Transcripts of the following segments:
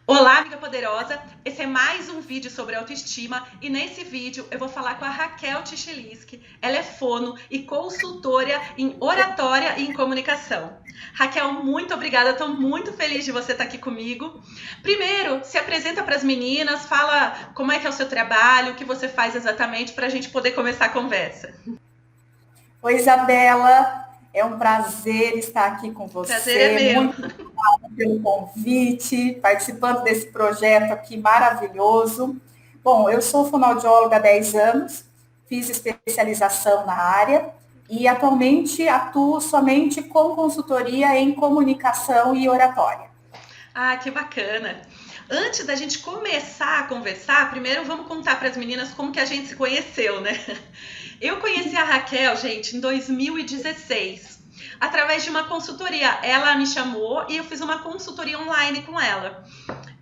Olá, amiga poderosa! Esse é mais um vídeo sobre autoestima e nesse vídeo eu vou falar com a Raquel Ticheliski. Ela é fono e consultora em oratória e em comunicação. Raquel, muito obrigada, estou muito feliz de você estar aqui comigo. Primeiro, se apresenta para as meninas, fala como é que é o seu trabalho, o que você faz exatamente para a gente poder começar a conversa. Oi, Isabela, é um prazer estar aqui com Prazer é você. meu. Muito obrigada pelo convite, participando desse projeto aqui maravilhoso. Bom, eu sou fonoaudióloga há 10 anos, fiz especialização na área e atualmente atuo somente com consultoria em comunicação e oratória. Ah, que bacana! Antes da gente começar a conversar, primeiro vamos contar para as meninas como que a gente se conheceu, né? Eu conheci a Raquel, gente, em 2016, através de uma consultoria. Ela me chamou e eu fiz uma consultoria online com ela.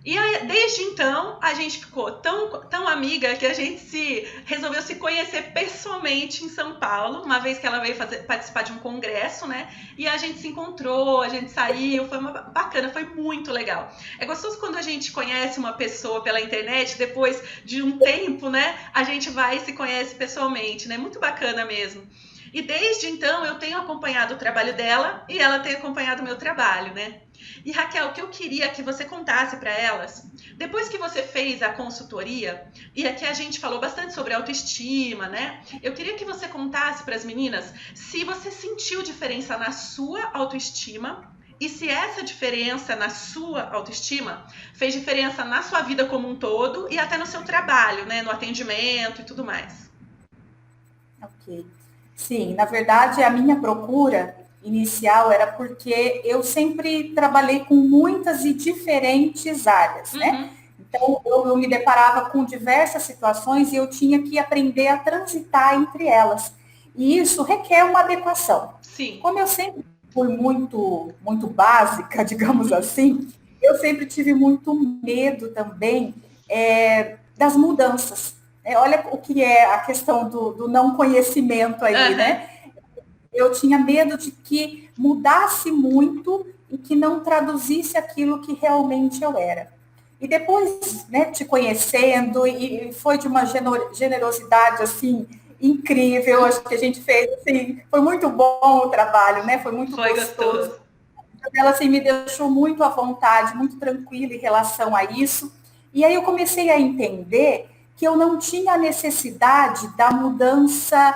E aí, desde então, a gente ficou tão amiga que a gente resolveu se conhecer pessoalmente em São Paulo, uma vez que ela veio participar de um congresso, né? E a gente se encontrou, a gente saiu, foi bacana, foi muito legal. É gostoso quando a gente conhece uma pessoa pela internet, depois de um tempo, né? A gente vai e se conhece pessoalmente, né? Muito bacana mesmo. E desde então eu tenho acompanhado o trabalho dela e ela tem acompanhado o meu trabalho, né? E Raquel, o que eu queria que você contasse para elas, depois que você fez a consultoria, e aqui a gente falou bastante sobre autoestima, né? Eu queria que você contasse para as meninas se você sentiu diferença na sua autoestima e se essa diferença na sua autoestima fez diferença na sua vida como um todo e até no seu trabalho, né? No atendimento e tudo mais. Ok. Sim, na verdade, a minha procura inicial era porque eu sempre trabalhei com muitas e diferentes áreas, né? Uhum. Então, eu me deparava com diversas situações e eu tinha que aprender a transitar entre elas. E isso requer uma adequação. Sim. Como eu sempre fui muito básica, digamos assim, eu sempre tive muito medo também das mudanças. Olha o que é a questão do não conhecimento aí, Uhum. né? Eu tinha medo de que mudasse muito e que não traduzisse aquilo que realmente eu era. E depois, né, te conhecendo, e foi de uma generosidade, assim, incrível, acho que a gente fez, assim, foi muito bom o trabalho, né, foi muito Foi gostoso. gostoso. Ela, assim, me deixou muito à vontade, muito tranquila em relação a isso, e aí eu comecei a entender que eu não tinha necessidade da mudança,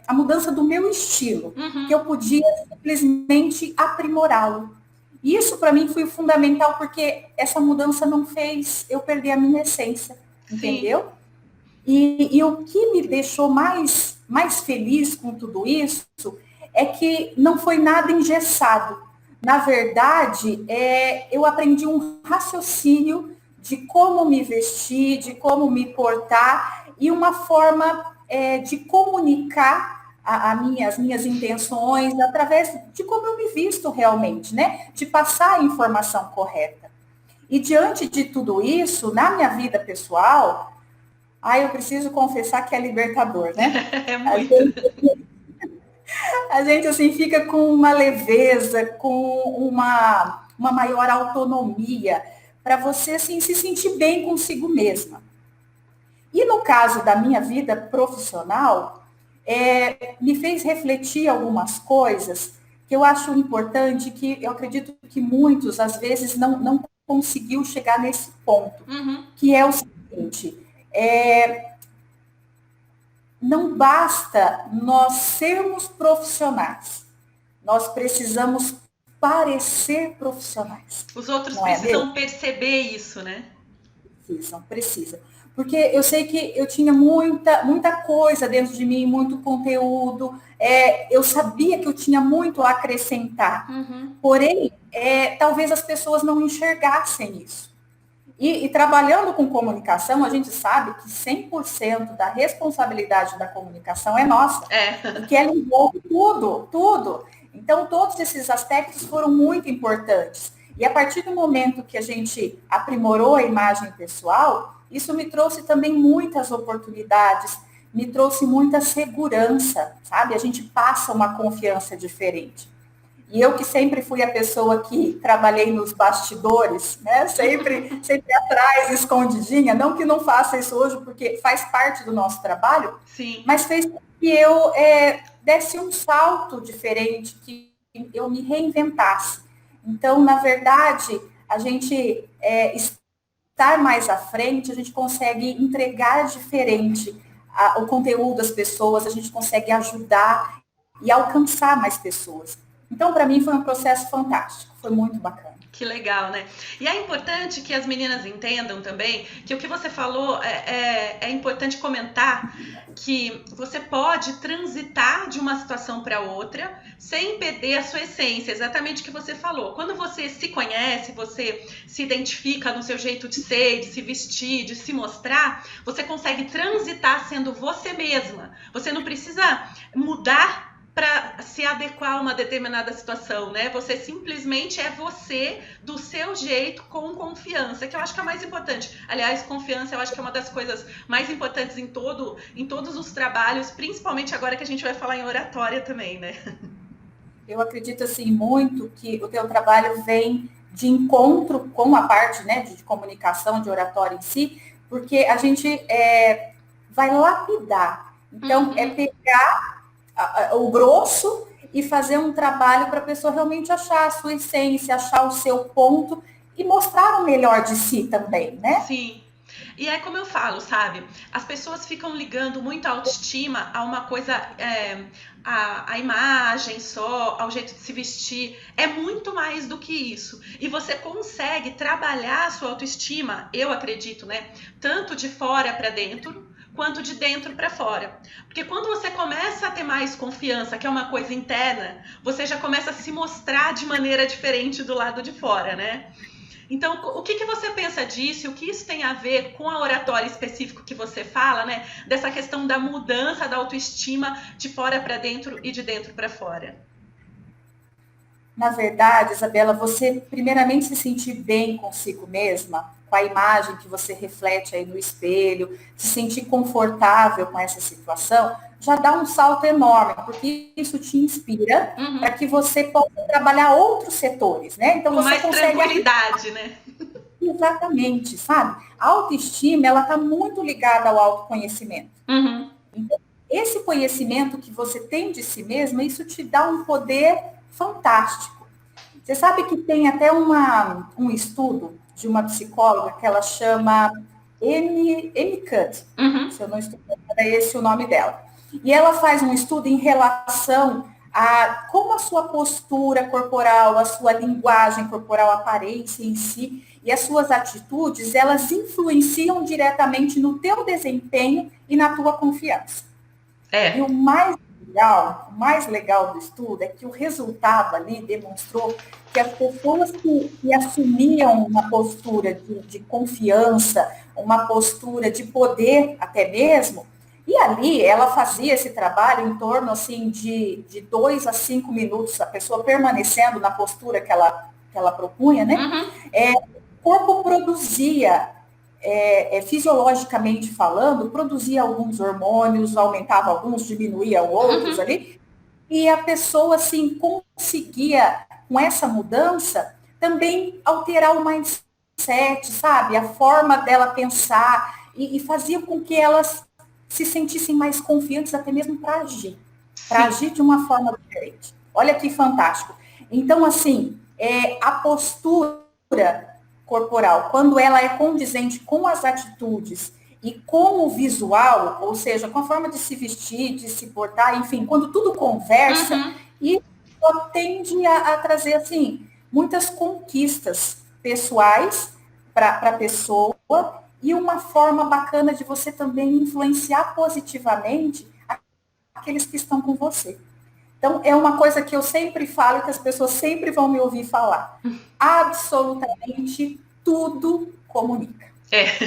a mudança do meu estilo, que Uhum. eu podia simplesmente aprimorá-lo. E isso para mim foi fundamental porque essa mudança não fez eu perder a minha essência, Sim. entendeu? E o que me deixou mais feliz com tudo isso é que não foi nada engessado. Na verdade, eu aprendi um raciocínio de como me vestir, de como me portar e uma forma de comunicar as minhas intenções através de como eu me visto realmente, né? De passar a informação correta. E diante de tudo isso, na minha vida pessoal, eu preciso confessar que é libertador, né? É A muito. gente, a gente assim fica com uma leveza, com uma maior autonomia para você assim se sentir bem consigo mesma. E no caso da minha vida profissional, me fez refletir algumas coisas que eu acho importante, que eu acredito que muitos às vezes não conseguiu chegar nesse ponto, Uhum. que é o seguinte: não basta nós sermos profissionais, nós precisamos parecer profissionais, Os outros não é mesmo? precisam perceber isso, né? Precisa. Porque eu sei que eu tinha muita coisa dentro de mim, muito conteúdo, eu sabia que eu tinha muito a acrescentar, Uhum. porém, talvez as pessoas não enxergassem isso. E trabalhando com comunicação, a gente sabe que 100% da responsabilidade da comunicação é nossa, É. e que ela envolve tudo, tudo. Então, todos esses aspectos foram muito importantes. E a partir do momento que a gente aprimorou a imagem pessoal, isso me trouxe também muitas oportunidades, me trouxe muita segurança, sabe? A gente passa uma confiança diferente. E eu que sempre fui a pessoa que trabalhei nos bastidores, né? Sempre atrás, escondidinha. Não que não faça isso hoje, porque faz parte do nosso trabalho, Sim. mas fez com que eu desse um salto diferente, que eu me reinventasse. Então, na verdade, a gente estar mais à frente, a gente consegue entregar diferente o conteúdo das pessoas, a gente consegue ajudar e alcançar mais pessoas. Então, para mim, foi um processo fantástico, foi muito bacana. Que legal, né? E é importante que as meninas entendam também que o que você falou é importante comentar que você pode transitar de uma situação para outra sem perder a sua essência, exatamente o que você falou. Quando você se conhece, você se identifica no seu jeito de ser, de se vestir, de se mostrar, você consegue transitar sendo você mesma. Você não precisa mudar para se adequar a uma determinada situação, né? Você simplesmente é você do seu jeito, com confiança, que eu acho que é a mais importante. Aliás, confiança eu acho que é uma das coisas mais importantes em todos os trabalhos, principalmente agora que a gente vai falar em oratória também, né? Eu acredito, assim, muito que o teu trabalho vem de encontro com a parte, né, de comunicação, de oratória em si, porque a gente vai lapidar. Então, é pegar o grosso e fazer um trabalho para a pessoa realmente achar a sua essência, achar o seu ponto e mostrar o melhor de si também, né? Sim. E é como eu falo, sabe? As pessoas ficam ligando muito a autoestima a uma coisa, a imagem só, ao jeito de se vestir. É muito mais do que isso. E você consegue trabalhar a sua autoestima, eu acredito, né? Tanto de fora para dentro, quanto de dentro para fora. Porque quando você começa a ter mais confiança, que é uma coisa interna, você já começa a se mostrar de maneira diferente do lado de fora, né? Então, o que você pensa disso? O que isso tem a ver com a oratória específica que você fala, né? Dessa questão da mudança da autoestima de fora para dentro e de dentro para fora. Na verdade, Isabela, você primeiramente se sentir bem consigo mesma, com a imagem que você reflete aí no espelho, se sentir confortável com essa situação, já dá um salto enorme, porque isso te inspira para que você possa trabalhar outros setores, né? Então, com você mais consegue tranquilidade, né? Exatamente, sabe? A autoestima, ela está muito ligada ao autoconhecimento. Então, esse conhecimento que você tem de si mesma, isso te dá um poder fantástico. Você sabe que tem até um estudo de uma psicóloga que ela chama Amy Cuddy, se eu não estou errada, é esse o nome dela. E ela faz um estudo em relação a como a sua postura corporal, a sua linguagem corporal, a aparência em si e as suas atitudes, elas influenciam diretamente no teu desempenho e na tua confiança. E o mais legal do estudo é que o resultado ali demonstrou que as pessoas que assumiam uma postura de confiança, uma postura de poder até mesmo, e ali ela fazia esse trabalho em torno assim de 2 a 5 minutos, a pessoa permanecendo na postura que ela propunha, né? O corpo produzia, fisiologicamente falando, produzia alguns hormônios, aumentava alguns, diminuía outros ali, e a pessoa, assim, conseguia, com essa mudança, também alterar o mindset, sabe? A forma dela pensar, e fazia com que elas se sentissem mais confiantes até mesmo para agir de uma forma diferente. Olha que fantástico. Então, assim, a postura corporal, quando ela é condizente com as atitudes e com o visual, ou seja, com a forma de se vestir, de se portar, enfim, quando tudo conversa, e tende a trazer, assim, muitas conquistas pessoais para a pessoa e uma forma bacana de você também influenciar positivamente aqueles que estão com você. Então, é uma coisa que eu sempre falo, que as pessoas sempre vão me ouvir falar. Absolutamente tudo comunica.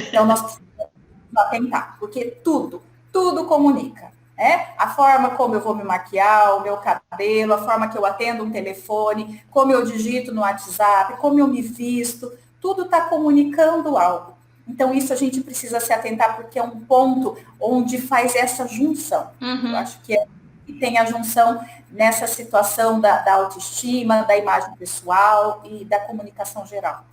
Então, nós precisamos atentar, porque tudo comunica. A forma como eu vou me maquiar, o meu cabelo, a forma que eu atendo um telefone, como eu digito no WhatsApp, como eu me visto, tudo está comunicando algo. Então, isso a gente precisa se atentar, porque é um ponto onde faz essa junção. Eu acho que é que tem a junção nessa situação da autoestima, da imagem pessoal e da comunicação geral.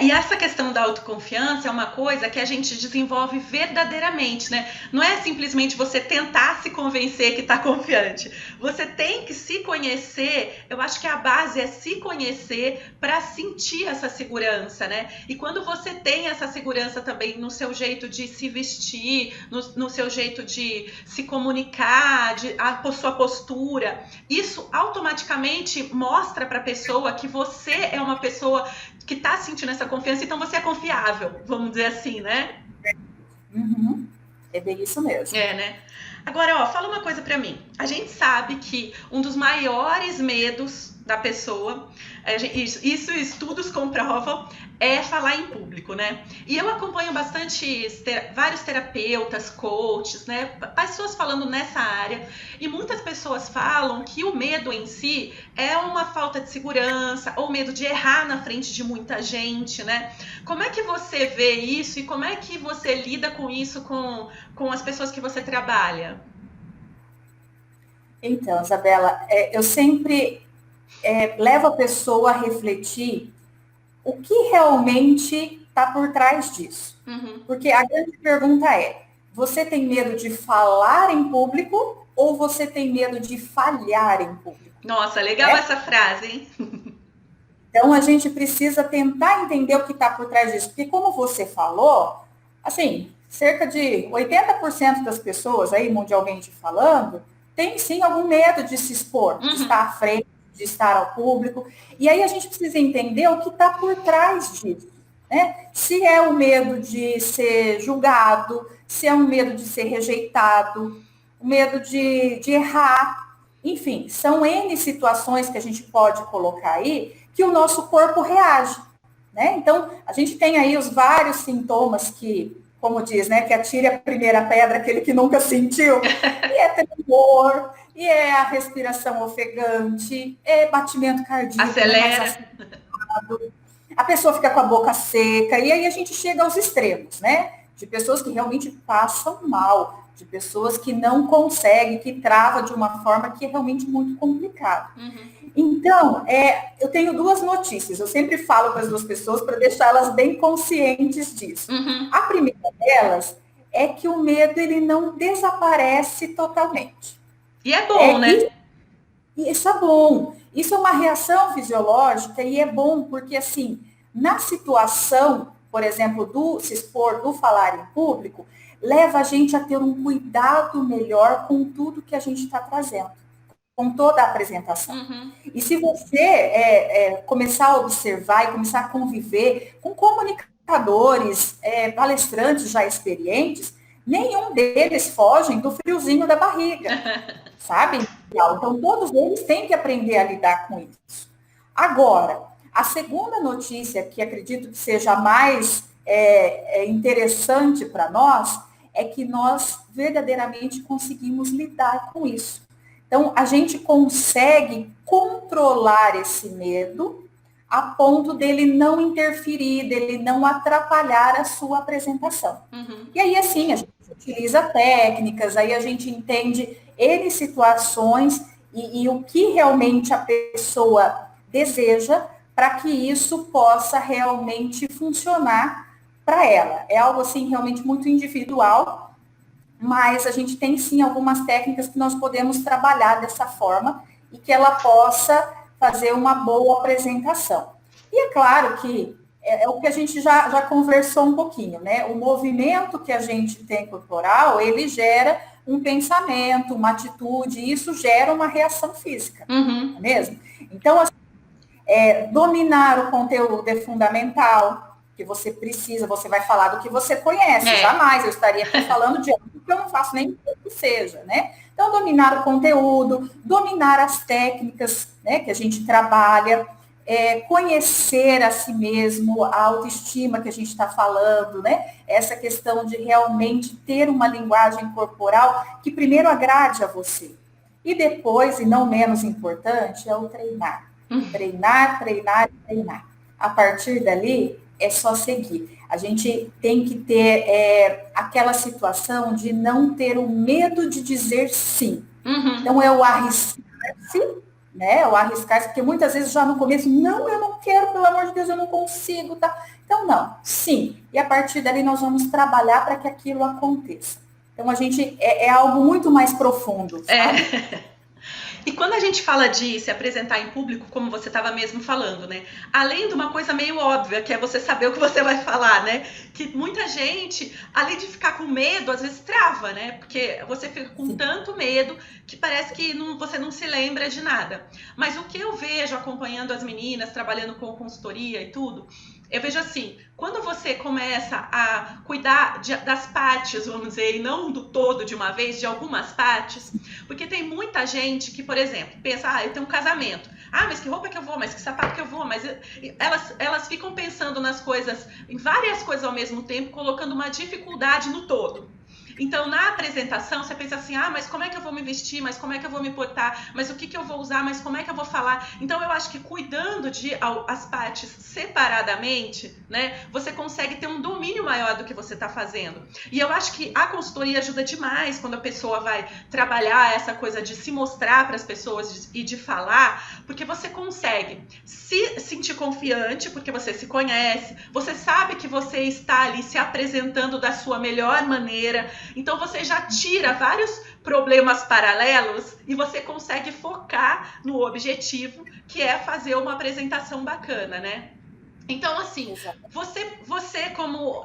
E essa questão da autoconfiança é uma coisa que a gente desenvolve verdadeiramente, né? Não é simplesmente você tentar se convencer que está confiante. Você tem que se conhecer. Eu acho que a base é se conhecer para sentir essa segurança, né? E quando você tem essa segurança também no seu jeito de se vestir, no seu jeito de se comunicar, a sua postura, isso automaticamente mostra para a pessoa que você é uma pessoa que está sentindo essa confiança, então você é confiável, vamos dizer assim, né? Uhum. É bem isso mesmo. Né? Agora, fala uma coisa para mim. A gente sabe que um dos maiores medos da pessoa, isso estudos comprovam, é falar em público, né? E eu acompanho bastante vários terapeutas, coaches, né? Pessoas falando nessa área, e muitas pessoas falam que o medo em si é uma falta de segurança, ou medo de errar na frente de muita gente, né? Como é que você vê isso e como é que você lida com isso com as pessoas que você trabalha? Então, Isabela, eu sempre levo a pessoa a refletir o que realmente está por trás disso. Uhum. Porque a grande pergunta é, você tem medo de falar em público ou você tem medo de falhar em público? Nossa, legal essa frase, hein? Então, a gente precisa tentar entender o que está por trás disso. Porque, como você falou, assim, cerca de 80% das pessoas, aí mundialmente falando, tem sim algum medo de se expor, de estar à frente, de estar ao público. E aí a gente precisa entender o que está por trás disso. Né? Se é o medo de ser julgado, se é um medo de ser rejeitado, o medo de errar. Enfim, são N situações que a gente pode colocar aí que o nosso corpo reage. Né? Então, a gente tem aí os vários sintomas que, como diz, né, que atire a primeira pedra aquele que nunca sentiu. E é tremor, e é a respiração ofegante, é batimento cardíaco. Acelera. A pessoa fica com a boca seca, e aí a gente chega aos extremos, né? De pessoas que realmente passam mal, de pessoas que não conseguem, que trava de uma forma que é realmente muito complicada. Então, eu tenho duas notícias. Eu sempre falo para as duas pessoas para deixá-las bem conscientes disso. A primeira delas é que o medo ele não desaparece totalmente. E é bom, né? Isso é bom. Isso é uma reação fisiológica e é bom porque, assim, na situação, por exemplo, do se expor, do falar em público, leva a gente a ter um cuidado melhor com tudo que a gente está trazendo, com toda a apresentação. E se você começar a observar e começar a conviver com comunicadores, palestrantes já experientes, nenhum deles fogem do friozinho da barriga, sabe? Então, todos eles têm que aprender a lidar com isso. Agora, a segunda notícia, que acredito que seja mais interessante para nós, é que nós verdadeiramente conseguimos lidar com isso. Então, a gente consegue controlar esse medo a ponto dele não interferir, dele não atrapalhar a sua apresentação. E aí, assim, a gente utiliza técnicas, aí a gente entende N situações e o que realmente a pessoa deseja para que isso possa realmente funcionar para ela. É algo, assim, realmente muito individual, mas a gente tem, sim, algumas técnicas que nós podemos trabalhar dessa forma e que ela possa fazer uma boa apresentação. E é claro que é o que a gente já conversou um pouquinho, né? O movimento que a gente tem corporal, ele gera um pensamento, uma atitude, e isso gera uma reação física, não é mesmo? Então, assim, dominar o conteúdo é fundamental, que você precisa, você vai falar do que você conhece, jamais eu estaria aqui falando de algo que eu não faço nem que seja, né? Então, dominar o conteúdo, dominar as técnicas, né, que a gente trabalha, conhecer a si mesmo, a autoestima que a gente está falando, né? Essa questão de realmente ter uma linguagem corporal que primeiro agrade a você. E depois, e não menos importante, é o treinar. Treinar, treinar, treinar. A partir dali, é só seguir. A gente tem que ter aquela situação de não ter o medo de dizer sim. Então, é o arriscar-se, né? O arriscar-se, porque muitas vezes já no começo, não, eu não quero, pelo amor de Deus, eu não consigo, tá? Então, não, sim. E a partir dali nós vamos trabalhar para que aquilo aconteça. Então, a gente é algo muito mais profundo, sabe? E quando a gente fala de se apresentar em público, como você estava mesmo falando, né? Além de uma coisa meio óbvia, que é você saber o que você vai falar, né? Que muita gente, além de ficar com medo, às vezes trava, né? Porque você fica com tanto medo que parece que você não se lembra de nada. Mas o que eu vejo acompanhando as meninas, trabalhando com consultoria e tudo, eu vejo assim, quando você começa a cuidar das partes, vamos dizer, e não do todo de uma vez, de algumas partes, porque tem muita gente que, por exemplo, pensa, eu tenho um casamento, mas que roupa que eu vou, mas que sapato que eu vou, mas elas ficam pensando nas coisas, em várias coisas ao mesmo tempo, colocando uma dificuldade no todo. Então, na apresentação, você pensa assim, mas como é que eu vou me vestir, mas como é que eu vou me portar, mas o que eu vou usar, mas como é que eu vou falar? Então, eu acho que cuidando de as partes separadamente, né, você consegue ter um domínio maior do que você está fazendo. E eu acho que a consultoria ajuda demais quando a pessoa vai trabalhar essa coisa de se mostrar para as pessoas e de falar, porque você consegue se sentir confiante, porque você se conhece, você sabe que você está ali se apresentando da sua melhor maneira. Então você já tira vários problemas paralelos e você consegue focar no objetivo, que é fazer uma apresentação bacana, né? Então, assim, você como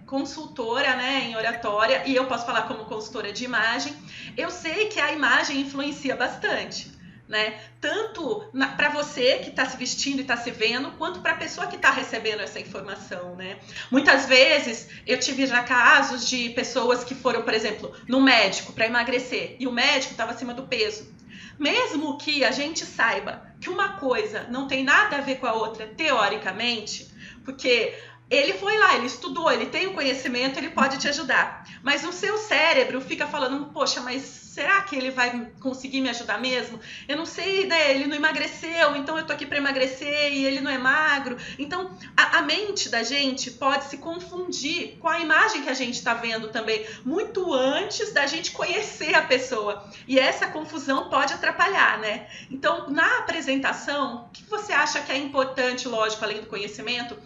consultora, né, em oratória, e eu posso falar como consultora de imagem, eu sei que a imagem influencia bastante, né? Tanto para você que está se vestindo e está se vendo, quanto para a pessoa que está recebendo essa informação, né? Muitas vezes eu tive já casos de pessoas que foram, por exemplo, no médico para emagrecer e o médico estava acima do peso. Mesmo que a gente saiba que uma coisa não tem nada a ver com a outra teoricamente, porque ele foi lá, ele estudou, ele tem o conhecimento, ele pode te ajudar. Mas o seu cérebro fica falando, poxa, mas será que ele vai conseguir me ajudar mesmo? Eu não sei, né? Ele não emagreceu, então eu tô aqui para emagrecer e ele não é magro. Então, a mente da gente pode se confundir com a imagem que a gente está vendo também, muito antes da gente conhecer a pessoa. E essa confusão pode atrapalhar, né? Então, na apresentação, o que você acha que é importante, lógico, além do conhecimento?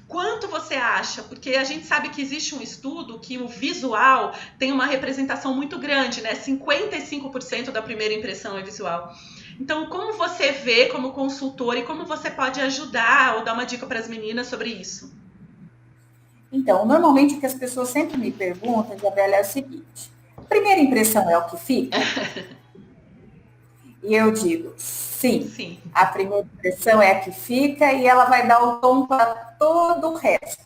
Quanto você acha? Porque a gente sabe que existe um estudo que o visual tem uma representação muito grande, né? 55% da primeira impressão é visual. Então, como você vê como consultor e como você pode ajudar ou dar uma dica para as meninas sobre isso? Então, normalmente o que as pessoas sempre me perguntam, Isabela, é o seguinte: a primeira impressão é o que fica? E eu digo, sim. A primeira impressão é a que fica e ela vai dar o tom para todo o resto.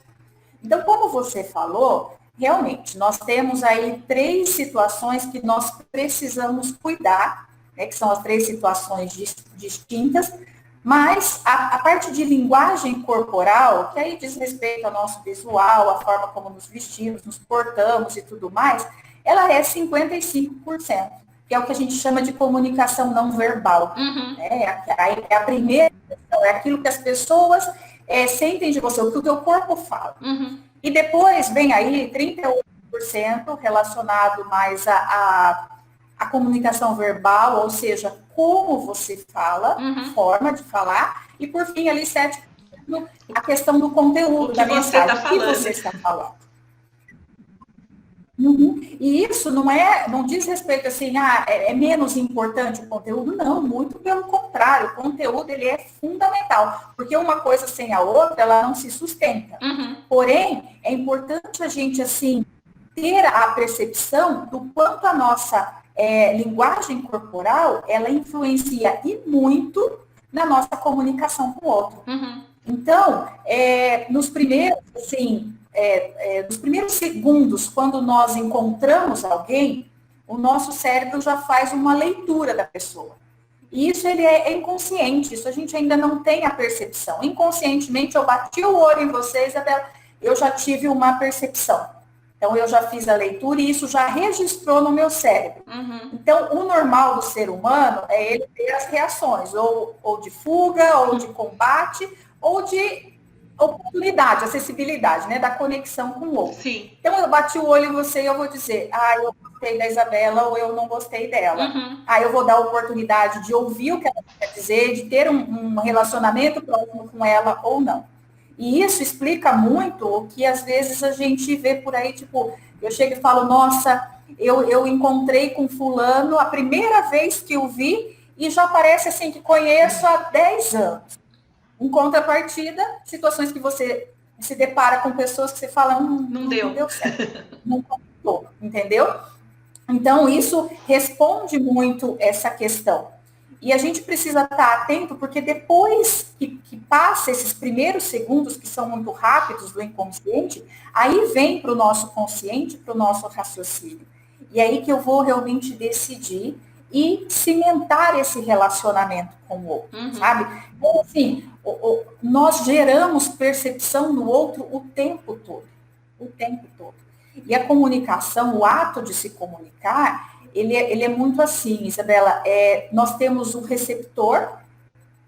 Então, como você falou, realmente, nós temos aí 3 situações que nós precisamos cuidar, né, que são as 3 situações distintas, mas a parte de linguagem corporal, que aí diz respeito ao nosso visual, a forma como nos vestimos, nos portamos e tudo mais, ela é 55%. Que é o que a gente chama de comunicação não verbal. É a primeira questão, é aquilo que as pessoas sentem de você, o que o teu corpo fala. E depois vem aí 38% relacionado mais à comunicação verbal, ou seja, como você fala, forma de falar, e por fim ali 7% a questão do conteúdo da mensagem, o que você está falando. E isso não diz respeito assim, é menos importante o conteúdo, não, muito pelo contrário, o conteúdo ele é fundamental, porque uma coisa sem a outra, ela não se sustenta. Porém, é importante a gente, assim, ter a percepção do quanto a nossa linguagem corporal, ela influencia e muito na nossa comunicação com o outro. Então, nos primeiros, assim, nos primeiros segundos, quando nós encontramos alguém, o nosso cérebro já faz uma leitura da pessoa. E isso ele é inconsciente, isso a gente ainda não tem a percepção. Inconscientemente, eu bati o olho em você, Isabela, eu já tive uma percepção. Então, eu já fiz a leitura e isso já registrou no meu cérebro. Então, o normal do ser humano é ele ter as reações, ou de fuga, ou de combate, ou de oportunidade, acessibilidade, né, da conexão com o outro. Então, eu bati o olho em você e eu vou dizer, eu gostei da Isabela ou eu não gostei dela. Uhum. Aí eu vou dar a oportunidade de ouvir o que ela quer dizer, de ter um relacionamento próximo com ela ou não. E isso explica muito o que às vezes a gente vê por aí, tipo, eu chego e falo, nossa, eu encontrei com fulano a primeira vez que eu vi e já parece assim que conheço há 10 anos. Em contrapartida, situações que você se depara com pessoas que você fala, Não deu. deu certo, não contou, entendeu? Então, isso responde muito essa questão. E a gente precisa estar atento, porque depois que passa esses primeiros segundos, que são muito rápidos do inconsciente, aí vem para o nosso consciente, para o nosso raciocínio. E aí que eu vou realmente decidir e cimentar esse relacionamento com o outro, sabe? Então, assim, nós geramos percepção no outro o tempo todo. O tempo todo. E a comunicação, o ato de se comunicar, ele é muito assim, Isabela, nós temos o receptor,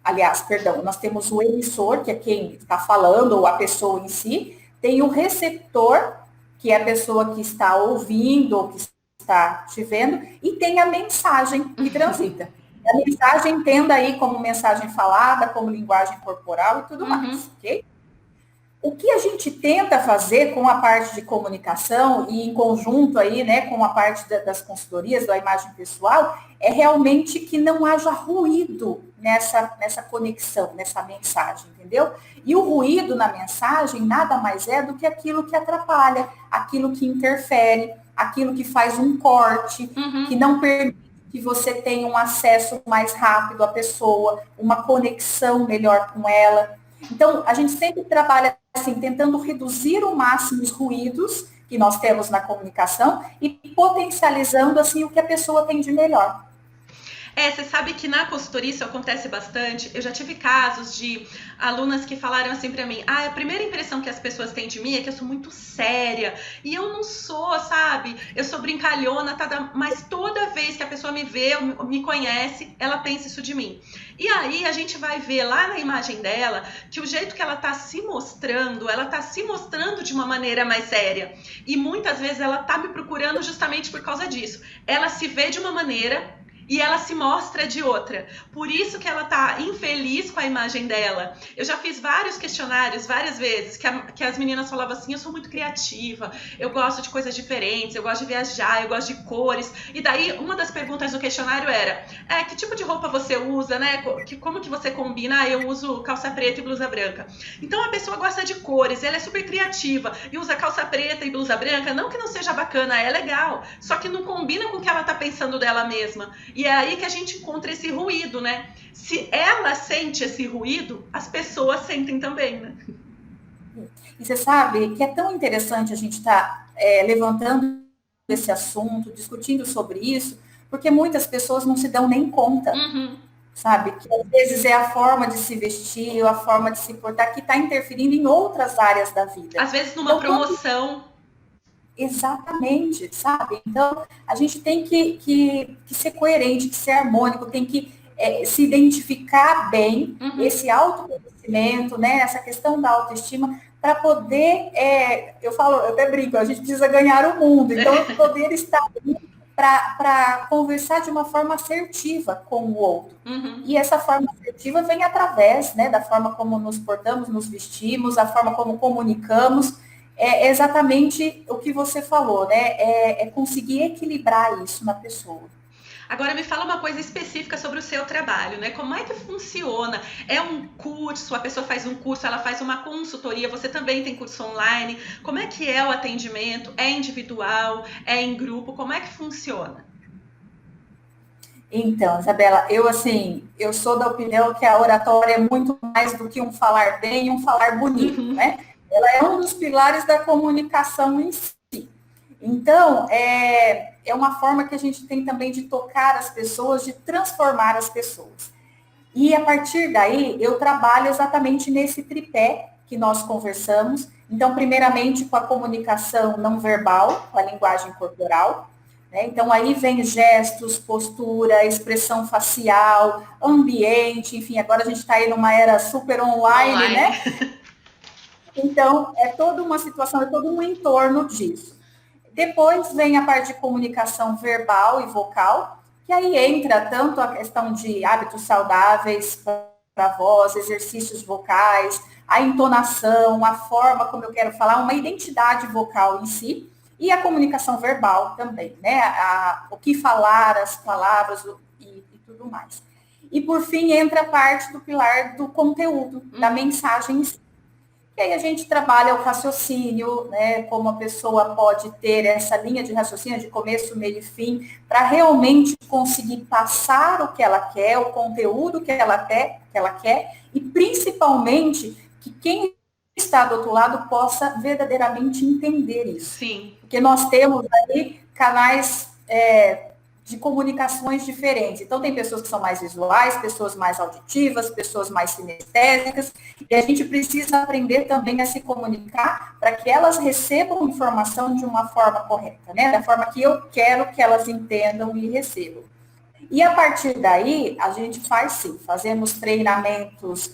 aliás, perdão, nós temos o emissor, que é quem está falando, ou a pessoa em si, tem o receptor, que é a pessoa que está ouvindo, ou que está te vendo, e tem a mensagem que transita. A mensagem, entenda aí como mensagem falada, como linguagem corporal e tudo mais, ok? O que a gente tenta fazer com a parte de comunicação e em conjunto aí, né, com a parte das consultorias, da imagem pessoal, é realmente que não haja ruído nessa conexão, nessa mensagem, entendeu? E o ruído na mensagem nada mais é do que aquilo que atrapalha, aquilo que interfere, aquilo que faz um corte, que não permite que você tenha um acesso mais rápido à pessoa, uma conexão melhor com ela. Então, a gente sempre trabalha assim, tentando reduzir ao máximo os ruídos que nós temos na comunicação e potencializando assim o que a pessoa tem de melhor. Você sabe que na consultoria isso acontece bastante. Eu já tive casos de alunas que falaram assim pra mim, a primeira impressão que as pessoas têm de mim é que eu sou muito séria, e eu não sou, sabe? Eu sou brincalhona, mas toda vez que a pessoa me vê, me conhece, ela pensa isso de mim. E aí a gente vai ver lá na imagem dela que o jeito que ela tá se mostrando de uma maneira mais séria. E muitas vezes ela tá me procurando justamente por causa disso. Ela se vê de uma maneira e ela se mostra de outra. Por isso que ela tá infeliz com a imagem dela. Eu já fiz vários questionários, várias vezes, que as meninas falavam assim, eu sou muito criativa, eu gosto de coisas diferentes, eu gosto de viajar, eu gosto de cores. E daí, uma das perguntas do questionário era, que tipo de roupa você usa, né? Como que você combina? Eu uso calça preta e blusa branca. Então, a pessoa gosta de cores, ela é super criativa e usa calça preta e blusa branca. Não que não seja bacana, é legal, só que não combina com o que ela tá pensando dela mesma. E é aí que a gente encontra esse ruído, né? Se ela sente esse ruído, as pessoas sentem também, né? E você sabe que é tão interessante a gente estar levantando esse assunto, discutindo sobre isso, porque muitas pessoas não se dão nem conta, sabe? Que às vezes é a forma de se vestir, ou a forma de se portar, que está interferindo em outras áreas da vida. Às vezes numa promoção... Exatamente, sabe? Então, a gente tem que ser coerente, que ser harmônico, tem que se identificar bem, esse autoconhecimento, né? Essa questão da autoestima, para poder, eu até brinco, a gente precisa ganhar o mundo, então poder estar para conversar de uma forma assertiva com o outro. E essa forma assertiva vem através, né, da forma como nos portamos, nos vestimos, a forma como comunicamos. É exatamente o que você falou, né? É conseguir equilibrar isso na pessoa. Agora me fala uma coisa específica sobre o seu trabalho, né? Como é que funciona? É um curso, a pessoa faz um curso, ela faz uma consultoria, você também tem curso online. Como é que é o atendimento? É individual? É em grupo? Como é que funciona? Então, Isabela, eu sou da opinião que a oratória é muito mais do que um falar bem e um falar bonito, né? Ela é um dos pilares da comunicação em si. Então, é uma forma que a gente tem também de tocar as pessoas, de transformar as pessoas. E a partir daí, eu trabalho exatamente nesse tripé que nós conversamos. Então, primeiramente, com a comunicação não verbal, com a linguagem corporal. Né? Então, aí vem gestos, postura, expressão facial, ambiente, enfim, agora a gente está aí numa era super online, né? Então, é toda uma situação, é todo um entorno disso. Depois vem a parte de comunicação verbal e vocal, que aí entra tanto a questão de hábitos saudáveis para a voz, exercícios vocais, a entonação, a forma como eu quero falar, uma identidade vocal em si, e a comunicação verbal também, né? O que falar, as palavras e tudo mais. E por fim entra a parte do pilar do conteúdo, da mensagem em si. E aí a gente trabalha o raciocínio, né, como a pessoa pode ter essa linha de raciocínio de começo, meio e fim, para realmente conseguir passar o que ela quer, o conteúdo que ela quer, e principalmente que quem está do outro lado possa verdadeiramente entender isso. Sim. Porque nós temos aí canais de comunicações diferentes. Então, tem pessoas que são mais visuais, pessoas mais auditivas, pessoas mais sinestésicas, e a gente precisa aprender também a se comunicar para que elas recebam informação de uma forma correta, né? Da forma que eu quero que elas entendam e recebam. E a partir daí, a gente fazemos treinamentos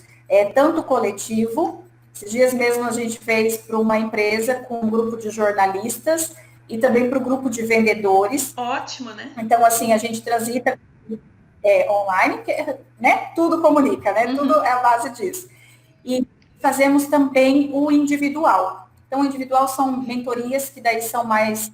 tanto coletivo. Esses dias mesmo a gente fez para uma empresa com um grupo de jornalistas e também para o grupo de vendedores. Ótimo, né? Então, assim, a gente transita online, né? Tudo comunica, né? Tudo é a base disso. E fazemos também o individual. Então, o individual são mentorias que daí são mais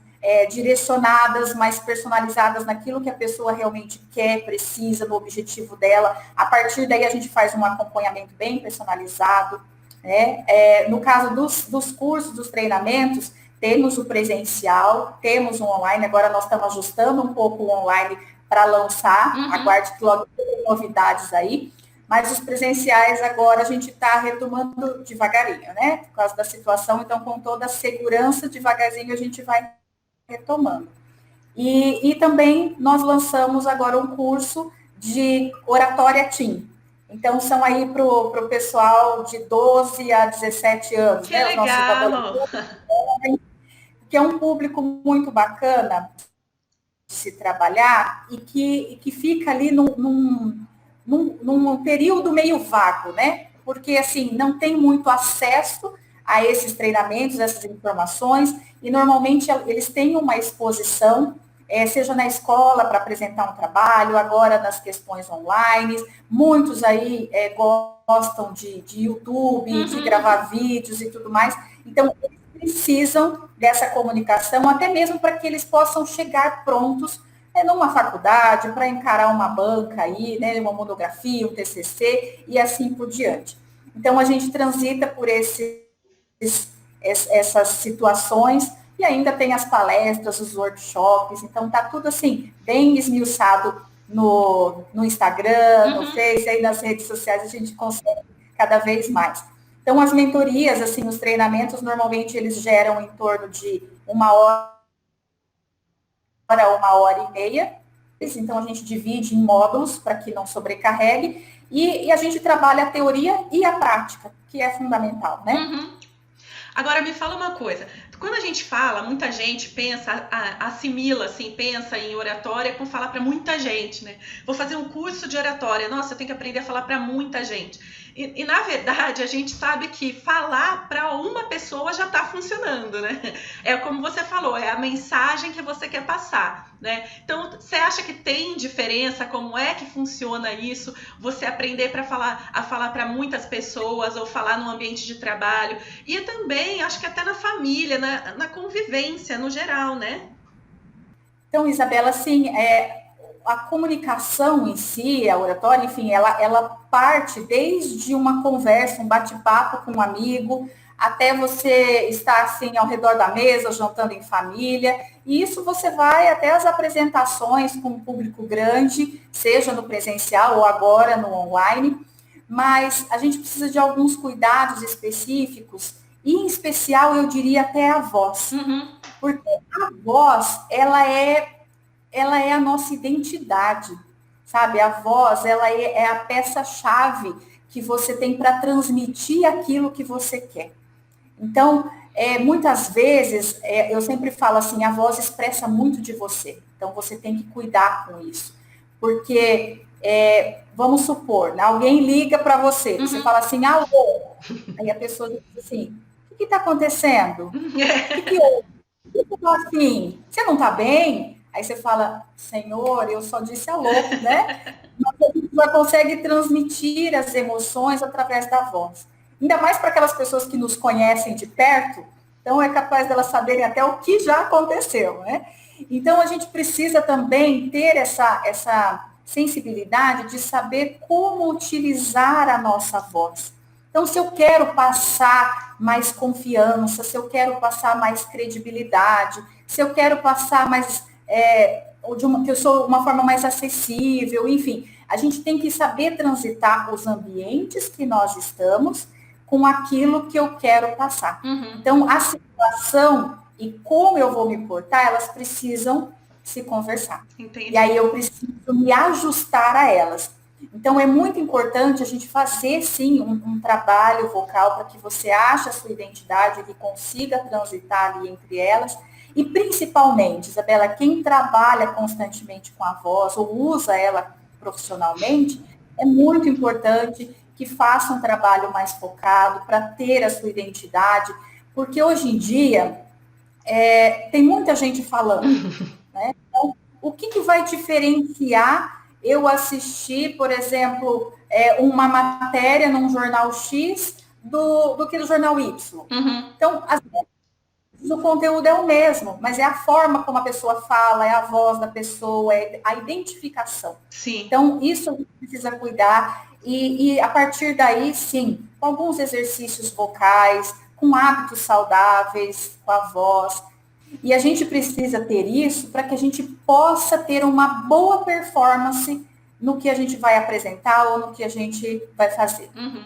direcionadas, mais personalizadas naquilo que a pessoa realmente quer, precisa, no objetivo dela. A partir daí, a gente faz um acompanhamento bem personalizado, né? No caso dos cursos, dos treinamentos, temos o presencial, temos o online, agora nós estamos ajustando um pouco o online para lançar, aguarde que logo tem novidades aí, mas os presenciais agora a gente está retomando devagarinho, né? Por causa da situação, então com toda a segurança, devagarzinho a gente vai retomando. E também nós lançamos agora um curso de oratória Team. Então, são aí para o pessoal de 12 a 17 anos. Que legal! Que é um público muito bacana de se trabalhar e que fica ali num período meio vago, né? Porque, assim, não tem muito acesso a esses treinamentos, essas informações, e normalmente eles têm uma exposição, seja na escola para apresentar um trabalho, agora nas questões online, muitos aí gostam de YouTube, de gravar vídeos e tudo mais, então eles precisam dessa comunicação, até mesmo para que eles possam chegar prontos numa faculdade, para encarar uma banca aí, né, uma monografia, um TCC e assim por diante. Então, a gente transita por essas situações e ainda tem as palestras, os workshops, então tá tudo assim, bem esmiuçado no Instagram, no Face, aí nas redes sociais a gente consegue cada vez mais. Então, as mentorias, assim, os treinamentos, normalmente eles geram em torno de 1 hora, 1h30. Então, a gente divide em módulos para que não sobrecarregue. E a gente trabalha a teoria e a prática, que é fundamental, né? Agora, me fala uma coisa. Quando a gente fala, muita gente pensa, assimila, assim, pensa em oratória com falar para muita gente, né? Vou fazer um curso de oratória. Nossa, eu tenho que aprender a falar para muita gente. E, na verdade, a gente sabe que falar para uma pessoa já está funcionando, né? É como você falou, é a mensagem que você quer passar, né? Então, você acha que tem diferença? Como é que funciona isso? Você aprender a falar para muitas pessoas ou falar no ambiente de trabalho. E também, acho que até na família, na convivência no geral, né? Então, Isabela, assim, a comunicação em si, a oratória, enfim, ela parte desde uma conversa, um bate-papo com um amigo, até você estar assim ao redor da mesa, jantando em família, e isso você vai até as apresentações com um público grande, seja no presencial ou agora no online, mas a gente precisa de alguns cuidados específicos, e em especial eu diria até a voz, porque a voz, ela é a nossa identidade, sabe? A voz, ela é a peça-chave que você tem para transmitir aquilo que você quer. Então, muitas vezes, eu sempre falo assim, a voz expressa muito de você. Então, você tem que cuidar com isso. Porque, vamos supor, né, alguém liga para você, você fala assim, alô. Aí a pessoa diz assim, o que está acontecendo? O que houve? você fala assim, você não está bem? Aí você fala, Senhor, eu só disse alô, né? Mas a gente já consegue transmitir as emoções através da voz. Ainda mais para aquelas pessoas que nos conhecem de perto, então é capaz delas saberem até o que já aconteceu, né? Então a gente precisa também ter essa sensibilidade de saber como utilizar a nossa voz. Então, se eu quero passar mais confiança, se eu quero passar mais credibilidade, se eu quero passar mais que eu sou uma forma mais acessível, enfim, a gente tem que saber transitar os ambientes que nós estamos com aquilo que eu quero passar. Uhum. Então, a situação e como eu vou me portar, elas precisam se conversar. Entendi. E aí eu preciso me ajustar a elas. Então, é muito importante a gente fazer, sim, um trabalho vocal para que você ache a sua identidade e consiga transitar ali entre elas. E, principalmente, Isabela, quem trabalha constantemente com a voz ou usa ela profissionalmente, é muito importante que faça um trabalho mais focado para ter a sua identidade, porque hoje em dia tem muita gente falando, né? Então, o que vai diferenciar eu assistir, por exemplo, uma matéria num jornal X do que no jornal Y? Uhum. Então, às vezes o conteúdo é o mesmo, mas é a forma como a pessoa fala, é a voz da pessoa, é a identificação. Sim. Então, isso a gente precisa cuidar e a partir daí, sim, com alguns exercícios vocais, com hábitos saudáveis, com a voz. E a gente precisa ter isso para que a gente possa ter uma boa performance no que a gente vai apresentar ou no que a gente vai fazer. Uhum.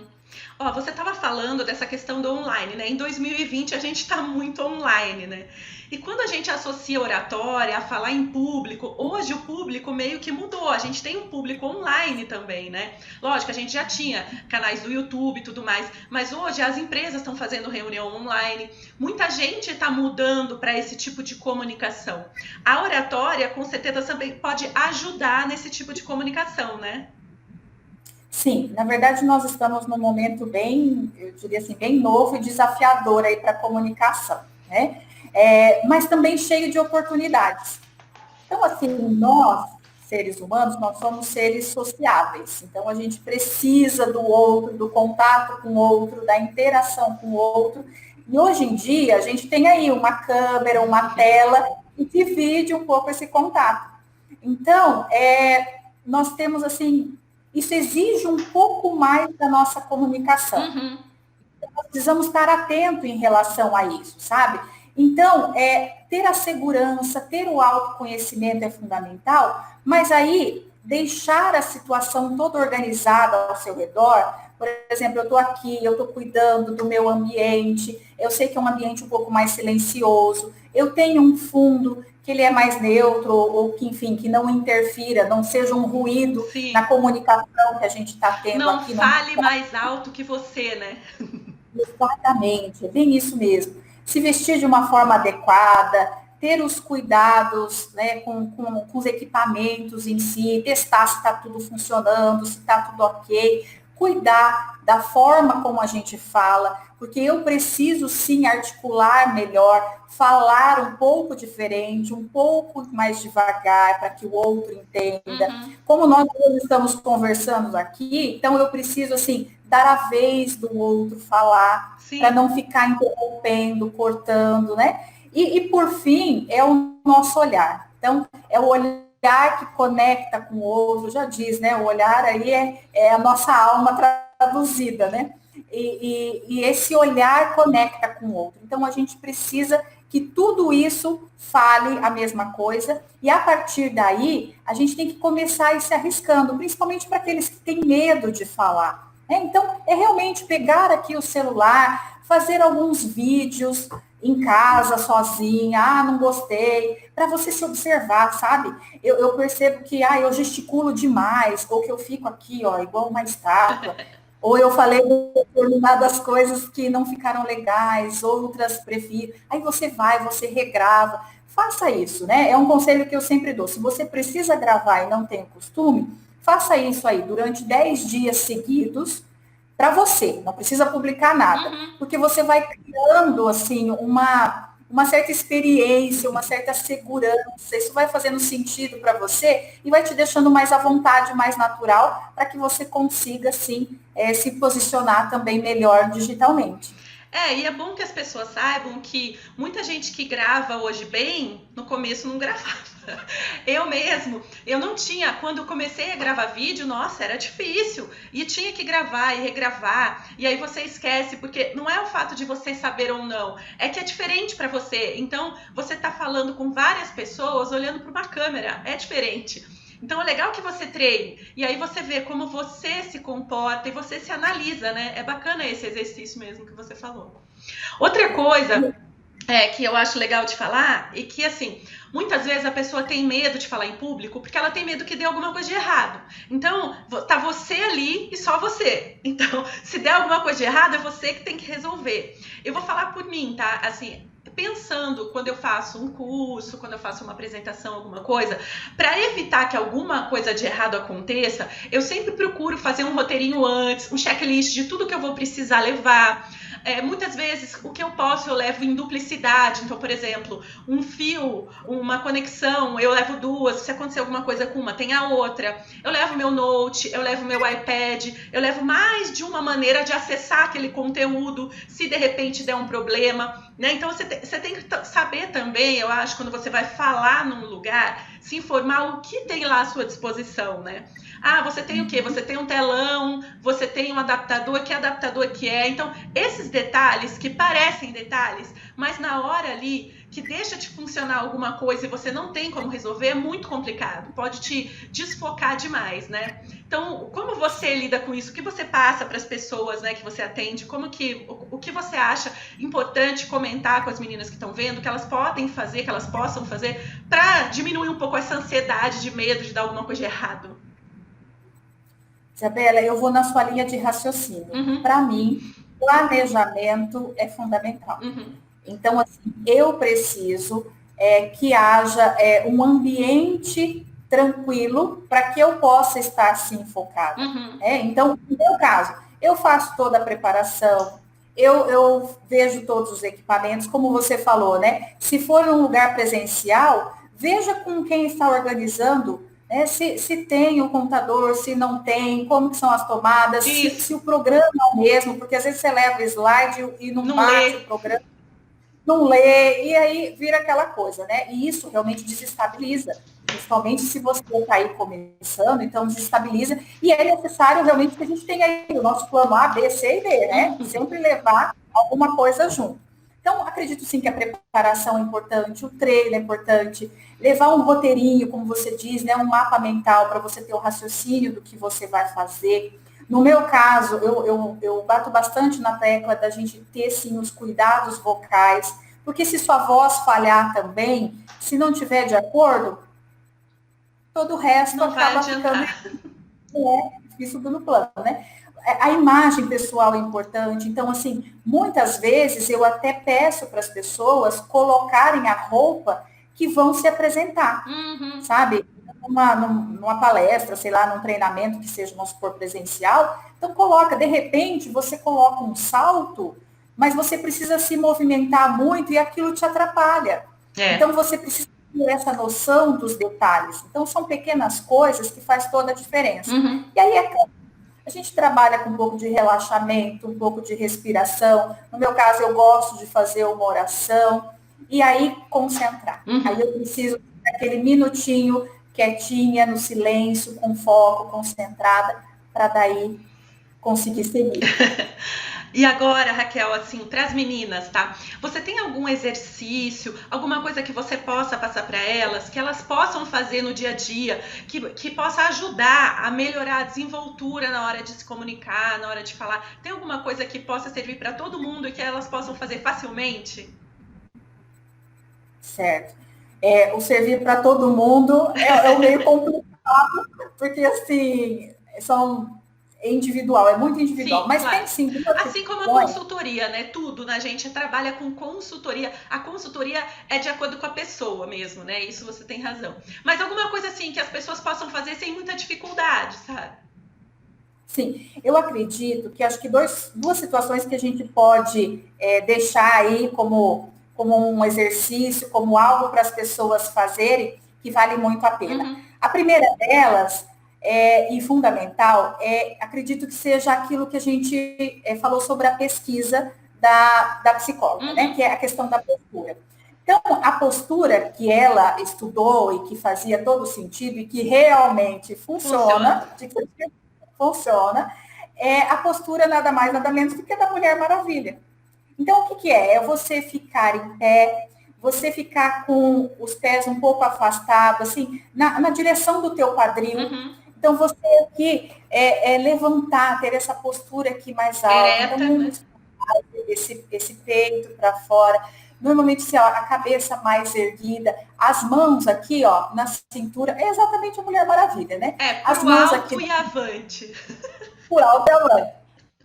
Ó, você estava falando dessa questão do online, né? Em 2020 a gente está muito online, né? E quando a gente associa oratória a falar em público, hoje o público meio que mudou. A gente tem um público online também, né? Lógico, a gente já tinha canais do YouTube e tudo mais, mas hoje as empresas estão fazendo reunião online. Muita gente está mudando para esse tipo de comunicação. A oratória, com certeza, também pode ajudar nesse tipo de comunicação, né? Sim, na verdade nós estamos num momento bem, eu diria assim, bem novo e desafiador aí para a comunicação, né? Mas também cheio de oportunidades. Então, assim, nós, seres humanos, nós somos seres sociáveis. Então, a gente precisa do outro, do contato com o outro, da interação com o outro. E hoje em dia, a gente tem aí uma câmera, uma tela que divide um pouco esse contato. Então, nós temos, assim, isso exige um pouco mais da nossa comunicação. Uhum. Nós precisamos estar atentos em relação a isso, sabe? Então, ter a segurança, ter o autoconhecimento é fundamental, mas aí deixar a situação toda organizada ao seu redor. Por exemplo, eu estou aqui, eu estou cuidando do meu ambiente, eu sei que é um ambiente um pouco mais silencioso, eu tenho um fundo que ele é mais neutro, ou que, enfim, que não interfira, não seja um ruído Sim. na comunicação que a gente está tendo não aqui. Não fale mais alto que você, né? Exatamente, é bem isso mesmo. Se vestir de uma forma adequada, ter os cuidados, né, com os equipamentos em si, testar se está tudo funcionando, se está tudo ok, cuidar da forma como a gente fala, porque eu preciso sim articular melhor, falar um pouco diferente, um pouco mais devagar, para que o outro entenda. Uhum. Como nós estamos conversando aqui, então eu preciso, assim, dar a vez do outro falar, para não ficar interrompendo, cortando, né? E por fim, é o nosso olhar. Então, é o olhar que conecta com o outro, já diz, né? O olhar aí é a nossa alma traduzida, né? E esse olhar conecta com o outro. Então, a gente precisa que tudo isso fale a mesma coisa, e a partir daí, a gente tem que começar a ir se arriscando, principalmente para aqueles que têm medo de falar. Então, é realmente pegar aqui o celular, fazer alguns vídeos em casa, sozinha, não gostei, para você se observar, sabe? Eu percebo que, eu gesticulo demais, ou que eu fico aqui, ó, igual uma estátua, ou eu falei determinadas coisas que não ficaram legais, outras prefiro. Aí você vai, você regrava. Faça isso, né? É um conselho que eu sempre dou. Se você precisa gravar e não tem o costume, faça isso aí durante 10 dias seguidos para você. Não precisa publicar nada. Porque você vai criando, assim, uma certa experiência, uma certa segurança. Isso vai fazendo sentido para você e vai te deixando mais à vontade, mais natural, para que você consiga, assim, se posicionar também melhor digitalmente. E é bom que as pessoas saibam que muita gente que grava hoje bem, no começo não gravava. Eu não tinha, quando eu comecei a gravar vídeo, nossa, era difícil. E tinha que gravar e regravar. E aí você esquece, porque não é o fato de você saber ou não, é que é diferente para você. Então, você tá falando com várias pessoas, olhando para uma câmera, é diferente. Então é legal que você treine, e aí você vê como você se comporta e você se analisa, né? É bacana esse exercício mesmo que você falou. Outra coisa que eu acho legal de falar é que, assim, muitas vezes a pessoa tem medo de falar em público porque ela tem medo que dê alguma coisa de errado. Então, tá você ali e só você. Então, se der alguma coisa de errado, é você que tem que resolver. Eu vou falar por mim, tá? Assim, pensando quando eu faço um curso, quando eu faço uma apresentação, alguma coisa, para evitar que alguma coisa de errado aconteça, eu sempre procuro fazer um roteirinho antes, um checklist de tudo que eu vou precisar levar. Muitas vezes o que eu posso eu levo em duplicidade. Então, por exemplo, um fio, uma conexão, eu levo duas. Se acontecer alguma coisa com uma, tem a outra. Eu levo meu note, eu levo meu iPad, eu levo mais de uma maneira de acessar aquele conteúdo, se de repente der um problema, né? Então você tem que saber também, eu acho, quando você vai falar num lugar, se informar o que tem lá à sua disposição, né? Você tem o quê? Você tem um telão, você tem um adaptador, que adaptador que é? Então, esses detalhes que parecem detalhes, mas na hora ali que deixa de funcionar alguma coisa e você não tem como resolver, é muito complicado. Pode te desfocar demais, né? Então, como você lida com isso? O que você passa para as pessoas, né, que você atende? O que você acha importante comentar com as meninas que estão vendo, que elas podem fazer, que elas possam fazer para diminuir um pouco essa ansiedade de medo de dar alguma coisa de errado? Isabela, eu vou na sua linha de raciocínio. Uhum. Para mim, planejamento é fundamental. Uhum. Então, assim, eu preciso que haja um ambiente tranquilo para que eu possa estar assim focada. Uhum. Então, no meu caso, eu faço toda a preparação, eu vejo todos os equipamentos, como você falou, né? Se for num lugar presencial, veja com quem está organizando, né? Se tem o computador, se não tem, como que são as tomadas, se o programa é o mesmo, porque às vezes você leva o slide e não bate o programa, não lê, e aí vira aquela coisa, né? E isso realmente desestabiliza, principalmente se você está aí começando, então desestabiliza, e é necessário realmente que a gente tenha aí o nosso plano A, B, C e D, né? Sempre levar alguma coisa junto. Então, acredito sim que a preparação é importante, o treino é importante, levar um roteirinho, como você diz, né? Um mapa mental para você ter o raciocínio do que você vai fazer. No meu caso, eu bato bastante na tecla da gente ter, sim, os cuidados vocais, porque se sua voz falhar também, se não tiver de acordo, todo o resto não acaba ficando isso no plano, né? A imagem pessoal é importante, então, assim, muitas vezes eu até peço para as pessoas colocarem a roupa que vão se apresentar, sabe? Numa palestra, sei lá, num treinamento que seja, vamos supor, presencial, então coloca, de repente, você coloca um salto, mas você precisa se movimentar muito e aquilo te atrapalha. Então, você precisa ter essa noção dos detalhes. Então, são pequenas coisas que faz toda a diferença. E aí, a gente trabalha com um pouco de relaxamento, um pouco de respiração. No meu caso, eu gosto de fazer uma oração e aí concentrar. Aí eu preciso daquele minutinho quietinha, no silêncio, com foco, concentrada, para daí conseguir seguir. E agora, Raquel, assim, para as meninas, tá? Você tem algum exercício, alguma coisa que você possa passar para elas, que elas possam fazer no dia a dia, que possa ajudar a melhorar a desenvoltura na hora de se comunicar, na hora de falar? Tem alguma coisa que possa servir para todo mundo e que elas possam fazer facilmente? Certo. O servir para todo mundo é meio complicado, porque, assim, individual, é muito individual. Sim, mas claro. tem sim. Assim como a consultoria, né? Tudo, né? A gente trabalha com consultoria. A consultoria é de acordo com a pessoa mesmo, né? Isso você tem razão. Mas alguma coisa assim que as pessoas possam fazer sem muita dificuldade, sabe? Sim, eu acredito que acho que duas situações que a gente pode deixar aí como como um exercício, como algo para as pessoas fazerem, que vale muito a pena. Uhum. A primeira delas, e fundamental, acredito que seja aquilo que a gente falou sobre a pesquisa da psicóloga, né? Que é a questão da postura. Então, a postura que ela estudou e que fazia todo sentido e que realmente funciona, é a postura nada mais, nada menos do que a da Mulher Maravilha. Então, o que é? É você ficar em pé, você ficar com os pés um pouco afastados, assim, na direção do teu quadril. Uhum. Então, você aqui levantar, ter essa postura aqui mais alta. Ereta, então, né? esse peito para fora. Normalmente, se a cabeça mais erguida, as mãos aqui, ó, na cintura, é exatamente a Mulher Maravilha, né? As mãos alto aqui, e avante. Por alto e avante.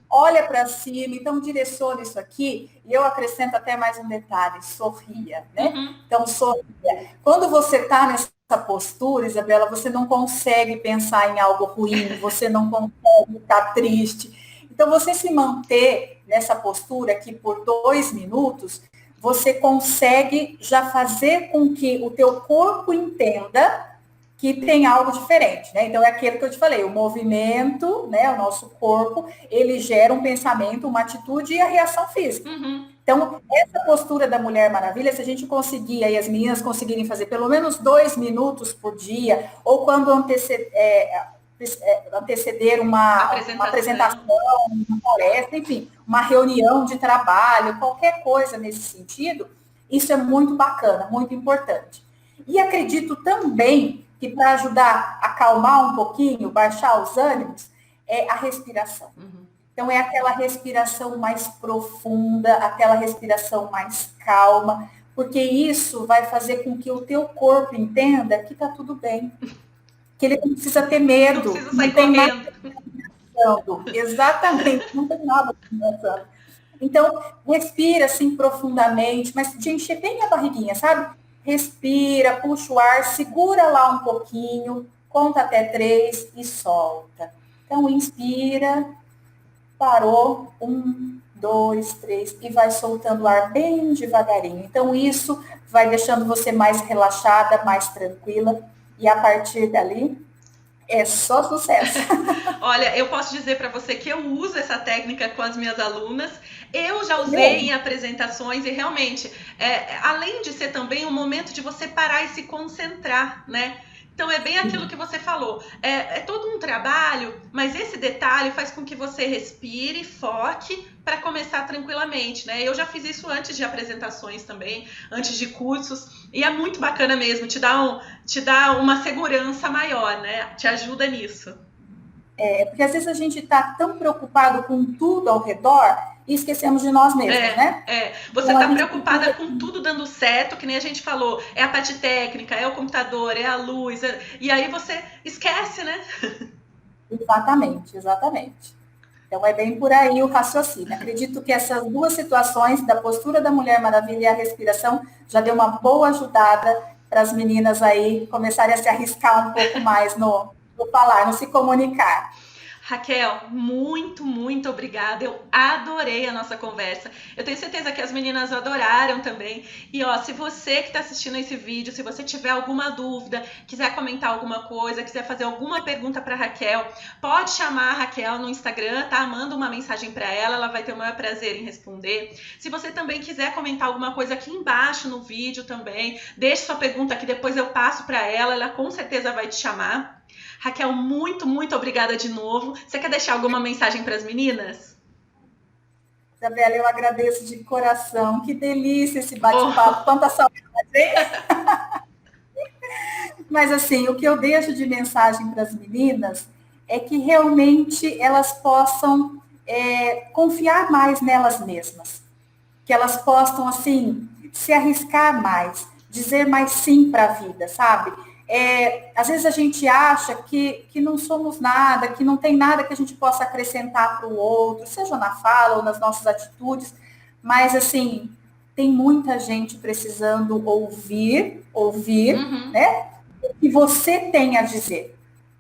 Olha para cima, então direciona isso aqui, e eu acrescento até mais um detalhe, sorria, né? Uhum. Então, sorria. Quando você está nessa postura, Isabela, você não consegue pensar em algo ruim, você não consegue ficar triste. Então, você se manter nessa postura aqui por 2 minutos, você consegue já fazer com que o teu corpo entenda que tem algo diferente, né? Então, é aquilo que eu te falei, o movimento, né, o nosso corpo, ele gera um pensamento, uma atitude e a reação física. Uhum. Então, essa postura da Mulher Maravilha, se a gente conseguir, aí as meninas conseguirem fazer pelo menos 2 minutos por dia, ou quando anteceder uma apresentação, uma palestra, enfim, uma reunião de trabalho, qualquer coisa nesse sentido, isso é muito bacana, muito importante. E acredito também que para ajudar a acalmar um pouquinho, baixar os ânimos, é a respiração. Uhum. Então, é aquela respiração mais profunda, aquela respiração mais calma, porque isso vai fazer com que o teu corpo entenda que está tudo bem, que ele não precisa ter medo. Não precisa sair correndo. Exatamente, não tem nada começando. Então, respira assim profundamente, mas de encher bem a barriguinha, sabe? Respira, puxa o ar, segura lá um pouquinho, conta até 3 e solta. Então, inspira, parou, 1, 2, 3, e vai soltando o ar bem devagarinho. Então, isso vai deixando você mais relaxada, mais tranquila, e a partir dali, é só sucesso. Olha, eu posso dizer para você que eu uso essa técnica com as minhas alunas. Eu já usei em apresentações e realmente, além de ser também um momento de você parar e se concentrar, né? Então, é bem aquilo que você falou. É todo um trabalho, mas esse detalhe faz com que você respire, foque para começar tranquilamente, né? Eu já fiz isso antes de apresentações também, antes de cursos, e é muito bacana mesmo, te dá uma segurança maior, né? Te ajuda nisso. Porque às vezes a gente está tão preocupado com tudo ao redor e esquecemos de nós mesmos, né? Você está preocupada com tudo dando certo, que nem a gente falou, é a parte técnica, é o computador, é a luz, e aí você esquece, né? Exatamente. Então é bem por aí o raciocínio. Acredito que essas 2 situações, da postura da Mulher Maravilha e a respiração, já deu uma boa ajudada para as meninas aí começarem a se arriscar um pouco mais no falar, no se comunicar. Raquel, muito, muito obrigada. Eu adorei a nossa conversa. Eu tenho certeza que as meninas adoraram também. E ó, se você que está assistindo esse vídeo, se você tiver alguma dúvida, quiser comentar alguma coisa, quiser fazer alguma pergunta para Raquel, pode chamar a Raquel no Instagram, tá? Manda uma mensagem para ela vai ter o maior prazer em responder. Se você também quiser comentar alguma coisa aqui embaixo no vídeo também, deixe sua pergunta que depois eu passo para ela com certeza vai te chamar. Raquel, muito, muito obrigada de novo. Você quer deixar alguma mensagem para as meninas? Isabela, eu agradeço de coração. Que delícia esse bate-papo, quanta saudade, hein? Mas assim, o que eu deixo de mensagem para as meninas é que realmente elas possam confiar mais nelas mesmas. Que elas possam, assim, se arriscar mais, dizer mais sim para a vida, sabe? Às vezes a gente acha que não somos nada, que não tem nada que a gente possa acrescentar para o outro, seja na fala ou nas nossas atitudes, mas assim, tem muita gente precisando ouvir, né? O que você tem a dizer.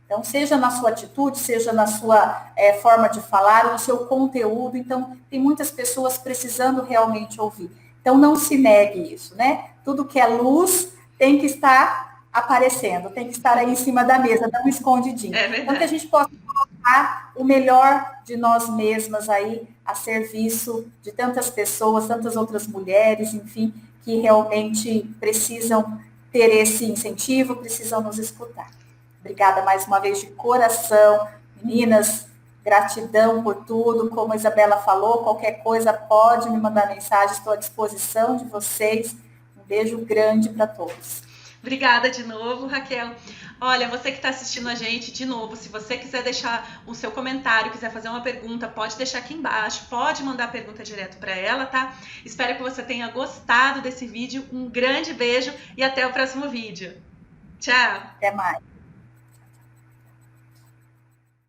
Então, seja na sua atitude, seja na sua forma de falar, no seu conteúdo. Então, tem muitas pessoas precisando realmente ouvir. Então, não se negue isso, né? Tudo que é luz tem que estar aparecendo, tem que estar aí em cima da mesa, não escondidinho. Então, que a gente possa colocar o melhor de nós mesmas aí a serviço de tantas pessoas, tantas outras mulheres, enfim, que realmente precisam ter esse incentivo, precisam nos escutar. Obrigada mais uma vez de coração, meninas. Gratidão por tudo, como a Isabela falou, qualquer coisa pode me mandar mensagem, estou à disposição de vocês. Um beijo grande para todos. Obrigada de novo, Raquel. Olha, você que está assistindo a gente, de novo, se você quiser deixar o seu comentário, quiser fazer uma pergunta, pode deixar aqui embaixo, pode mandar a pergunta direto para ela, tá? Espero que você tenha gostado desse vídeo. Um grande beijo e até o próximo vídeo. Tchau! Até mais.